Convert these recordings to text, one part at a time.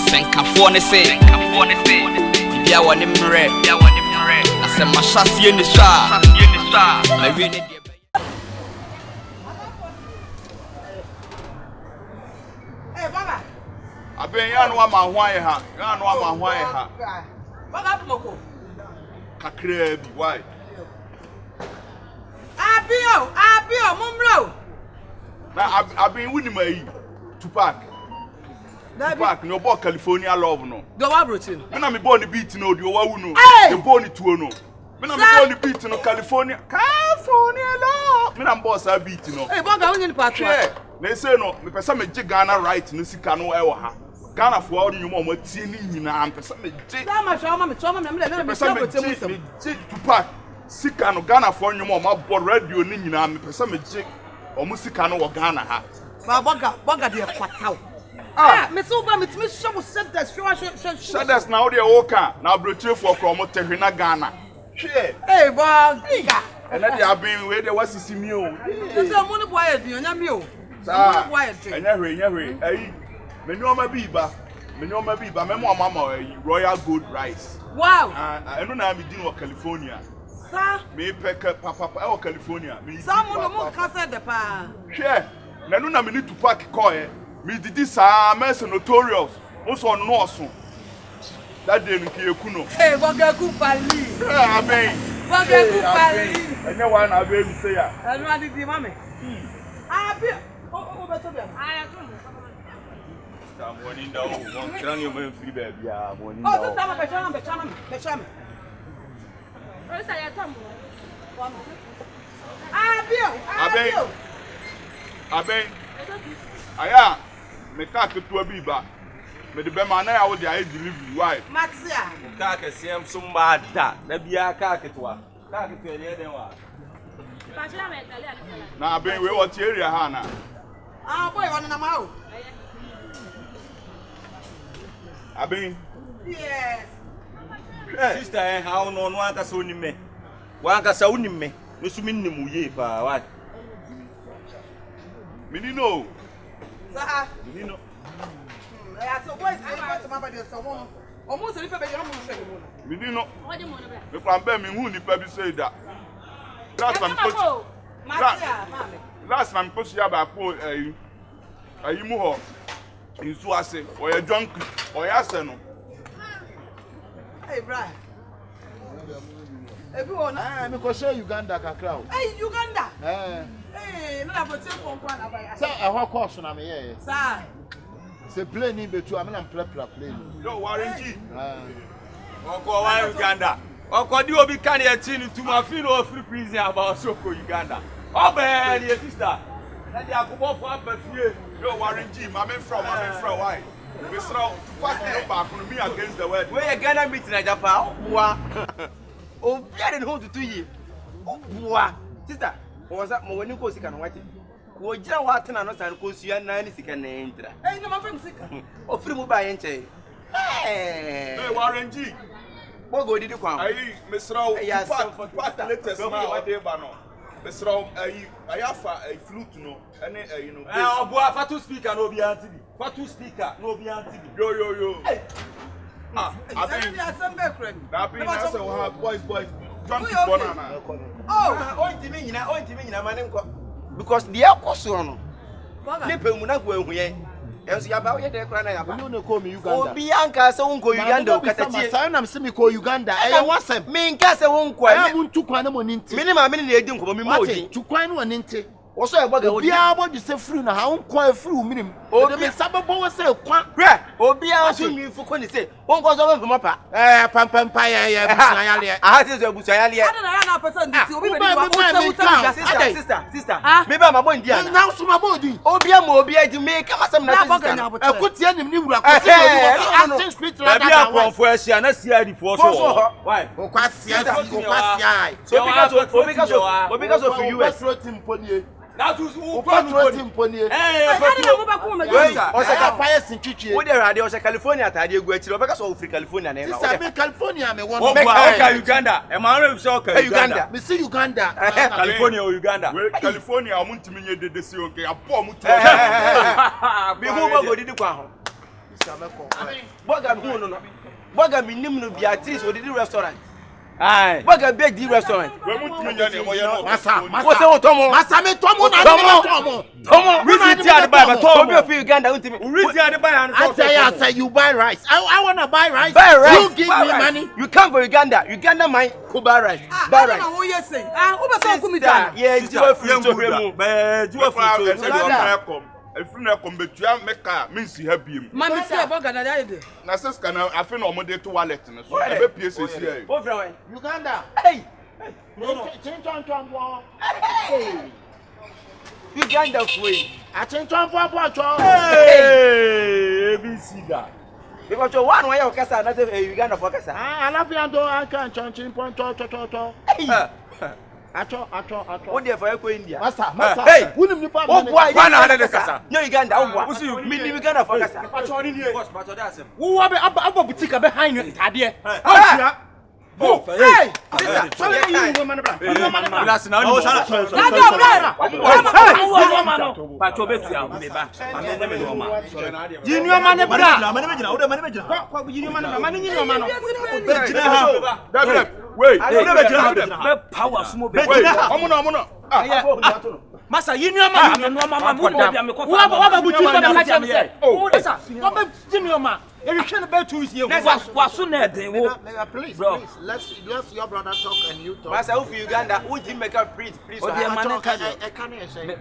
Senka ne say bia woni mre na se mahyasie ni sha ma wi ne de Baba aben ya no ama ho aye ha ya no ama ho aye ha Baba tumoko kakra bi why Abio mumro na aben wuni mai Tupac no bo California love no go wa brotin me na me born the beat no di o wa wu no the born tuo no me na me born the beat no California love me na boss a beat no Boga wonye ni patwa na say no me pesa me gi Ghana right no sika no e wo ha Ghana fo o nyum o ma tie ni nyina me pesa me gi Sama shoma me choma me me pesa me gi Tupac sika no Ghana fo nyum o ma bo radio ni nyina me pesa me gi o mu sika no wo Ghana ha boga de kwataw me so ba me timi show set that show that's now the oka na broche for krom tehwe na Ghana hwe boga and that they have been where there was sisi mi o so mo ni boy edun onya mi o sa enya hwe ayi me nyoma bi ba me mo mama royal gold rice wow enu na mi din wo California sa me peka papa e California me sa mo no mo ka se de pa hwe na enu na me ni Tupac call me didi sa mes notorious also no oso that day no Kyekyeku no boga ku pali aben boga ku pali enya wa na aben say ya enu adidi mame abi o beto be aya to I'm warning down. One trying your man free baby. Yeah, warning down. Oh, so tama be chama. O sa ya tamu. Aben. Aya, me ka ketu abi ba. Me de be ma na ya wo de ayi delivery why? Matia. Ka ka siem so ma da. Na bia ka ketuwa. Ka ketu ele den wa. Pa jira me tale ala. Na aben we what area ha na? Boy wona na ma o. Aben. Yes. Sister how no anka so ni me. Wa anka sa uni me. No su min nimu ye pa wa. Me no. Sa. Me no. So boy to my body so won. Omo so ni pe be yo mo so ni mo. Me no. What do mo no be? Me plan be me hu ni pa bi say that. Last time coach. Matia, mama. Last time coach ya ba ko ayi mu ho. Insu ase o ya junk o ya se no. Hey Brian. Everyone me ko show Uganda kakra o. Hey Uganda. Hey, na for take for kwa na buy. Say e ho course na me ye. Sir. Say plane in betu am na plane. Yo warranty. Oko wa Uganda. Oko di obi kan ye chi ni tuma fi no free prison about so ko Uganda. Obe ye sister. Na di akobo fo apafie. Yo warranty, my man from why? We saw Tupac no back on me against the world. Where Ghana meet na Japan. Wa. O bia de ho tutu yi. Wa. Sister, was that mo wani ko sika no wati. Wo gira wa tena no san ko sua na ni sika na entra. Hey, no my friend sika. O free mo ba ye nche. Hey warranty. Bo go didi kwan. Ayi, Mr. Tupac latest na what dey ba no. Mr. Ayafa a flute no, any you know. Obo fatu speaker no be anti bi. Fatu speaker no be anti bi. Yo. Hey. I think that be na say we have boys jump for na. Oh, ontimi nyina mane nko. Because the akoso no. Ne pe mu na ko ehuye. Enso ya ba wo ye de kra na ya ba. You no call me Uganda. Obi anka se won ko Uganda o katachi. Say na me se me ko Uganda. E wasem. Me nka se won ko. E mu ntukwan na mo ninti. Me ne ma me ne edi nko me ma odi. Tukwan na ninti. Wo so e boga odi. Obi abodi se free na ha nkwan free minim. Obi me sababo wo se kwa. Hwe, obi a so nwi fu ko ni se. Won ko so be fuma pa. Pam ya busa ya le. Ah, se so busa ya le. Ada na ya na person di obi be di sister. Me ba ma bo ndi ana. Na so ma bodi. Obi a ma obi a di me kama sam na sister. Akutia nim ni wura ko. Asin street la da. Ba bia konfo asia na sia di fo so. Why? O kwasia. So because of you US. That was who patrol team pony. O se ka fire sinchichie. Wo de rade o se California atade egu achire o beka so free California na e ba. Sister me California me won. O ka Uganda. E ma re so ka Uganda. Me see Uganda. California or Uganda. California o muntimi nye dede si o ke abo mu to. Bi hu ba go didi kwa ho. Burger no. Burger minimum no be at least the restaurant. Aye. Burger big the restaurant. We must me nyane mo ye no. Masa. What's that Tomo? Masa me Tomo na Tomo. We see the buy but Tomo of Uganda want me. We see the buy and I say you buy rice. I want to buy rice. Buy rice. You give me money. You come for Uganda. Uganda my buy rice. Buy rice. Who you say? Who be so come down? Yeah, you are free to him. You are free to if you not come betua make car means you have him. Mama say burger na dey. Na says can I feel no money to wallet no so e be pie say here. Uganda. Hey. No. Hey. Uganda free. I change on for. Hey, ABC that. Because you one way okasa na say Uganda for okasa. I love you and I can change point to. Hey. Acho. What there for you India? Masa. Hey. Wouldn't you Oh boy, Why na dey kasa? No Uganda, oh boy. Me Uganda for okasa. Who will be up boutique behind you? Tadie. Oh, hey! Masa, you know please, let's your brother talk and you talk. Masa, if Uganda, would you make a please? I can't say.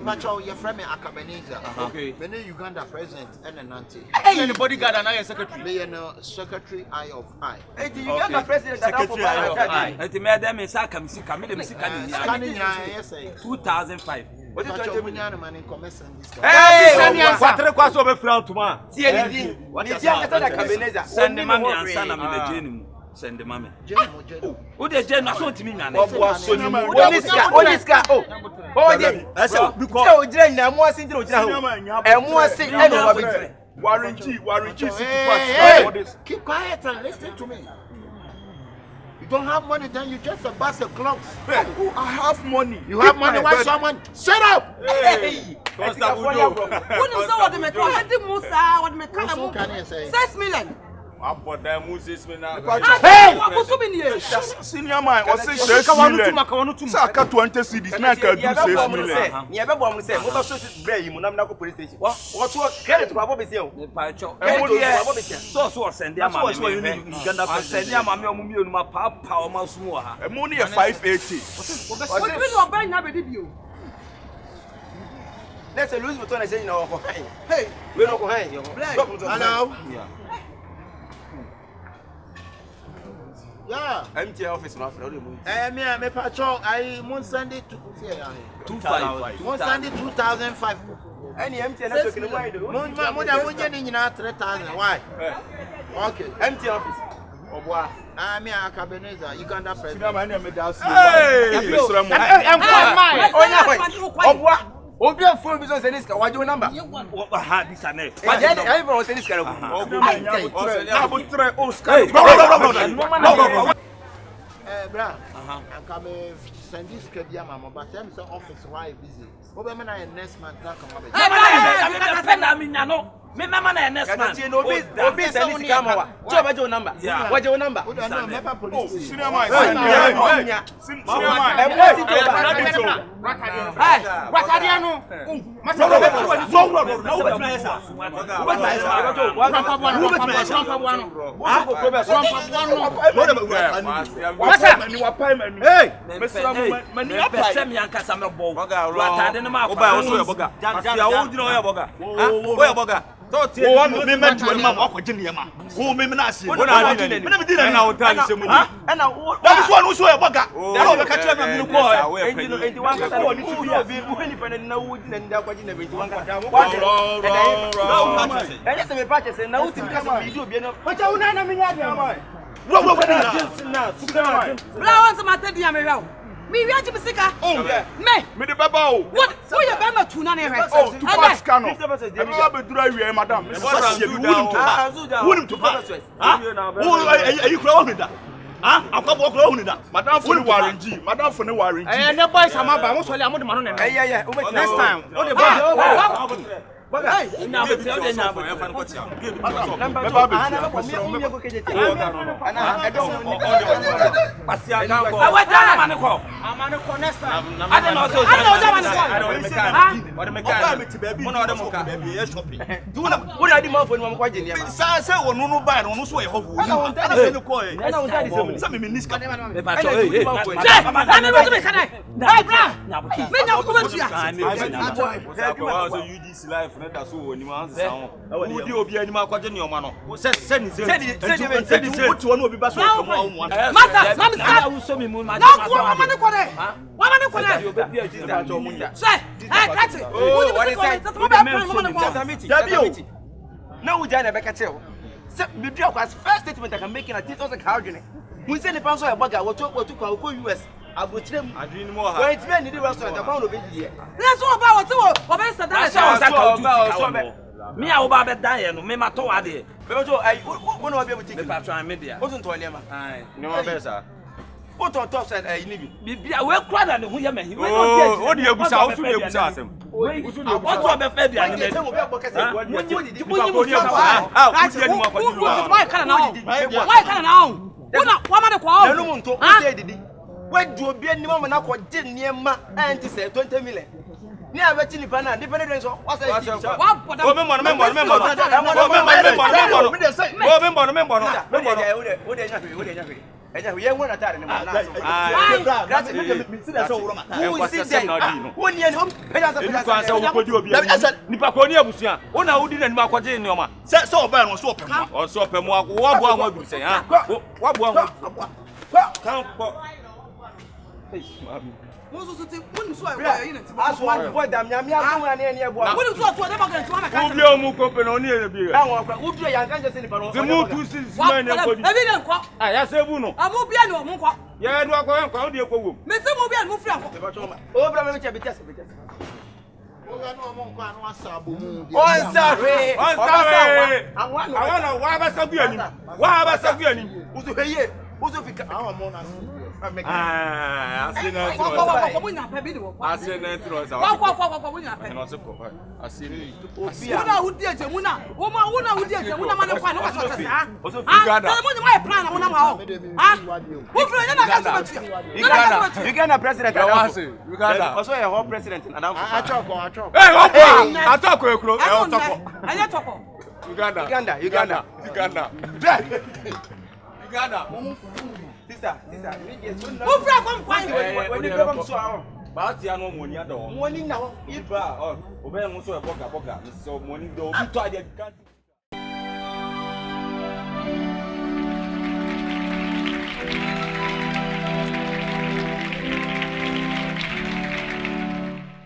Macho, your friend AKABENEZER. Okay. Many Uganda president and an auntie. Anybody got an secretary? They are secretary eye of eye. Hey, the Uganda president, secretary eye of eye. Enti me dem isa kam si kam dem si kan ni. Scanning yes. 2005. What did you mean man in commercial this guy? Hey, Quattro kwaso be fra tuma. TND. What is that AKABENEZER? Send the mami ansa na me be jeni mu. Send the mami. Who dey jeni aso ntimi nwane. Oniska. Oh, yeah. Because Ojira na mo asin jira Ojira. Emo asin e no wa Warranty keep quiet and listen to me. You don't have money, then you just a bus of clocks. I have money. You have money, why someone? Shut up! Hey! What's that we do? Who knows what the make? What the make? 6 million. About them who says me now. Hey! What so many years? Senior man, was say 6 million. Saka 20 cedis na ka do 6 million. Ni ebe bo am say, mo ba so bra yi mo nam na ko police station. What credit ko abo be say o. Ne pa cho. So send am am. Uganda send am am omu mienu ma pa o ma sumu ha. E mo ni 580. What be no buy na be di bio. Let's say Louis Vuitton say na ko han. Hey, we no ko han. Hello? Yeah. MT office no after Me patrol, I won't send it to 25. won't send it 2005. Any MT na so kinu why do? Mo da mo nye ni na 3000. Why? Okay. MT office. Obwa. Me AKABENEZER, Uganda president. Senior man na me da see. Hey! Obwa. Obi afọ bi so say this ka wajo number. Ha this ane. Wajo I even say this ka go. Bra. AKABE send this ka dia mama, but them say office why busy. Obi me na next month na come no. Me mama na next man. Obi send this ka mama. Cho wajo number. Wajo number. Senior man. Me we aje bisika. Me de baba o. What? So you be ma tuna na right. Oh, to pass cano. E ma be dura wi madam. Me pass you. Wouldn't to pass. Huh? Who are you crowd with that? Ah, akwa kro hu ni da. Madam for the warranty. Madam for the warranty. Eh, ne boys amaba mo so le amode ma no ne. Eh, next time. O de boys. Hey, na be tell them na be. Next time. I don't know. That's so when you answer sound. Would you be any more question your man? Send what you want to be back. Master, I will show me moon. No, we done a back at you. First statement I can make in a teacher's account. We send a pound of a bugger, what took our US. I will tell him. I didn't know how it's been in the restaurant. About a bit here. That's all about me, I will buy that Diana, me, my toe. I won't be able to take the try media. Wasn't to Lema. No, better. What on top said, I need I will cry at the women. Oh, do you go south to the assassin? What's on the Fed? Why can't now? Where do you be any moment? I got near my auntie said 20 million. Near Betty Pana, depending on what's I As one boy, damn, I'm near boy. What is what never going to make a near the I can't just say the move to see I say, Buno. I will be no more. Yeah, no, I'm going to go. Mr. Mobian, move from. Oh, but I'm going to test. Oh, sorry. I want to why was a good. Why was a good? Who's the year? Who's the I see nothing. I see nothing. I see Uganda president. Uganda. Also a whole president. I talk. Uganda. Sister, who from when you come to our Batiano money at all? Money now, if obey also a boga, so money don't be tired.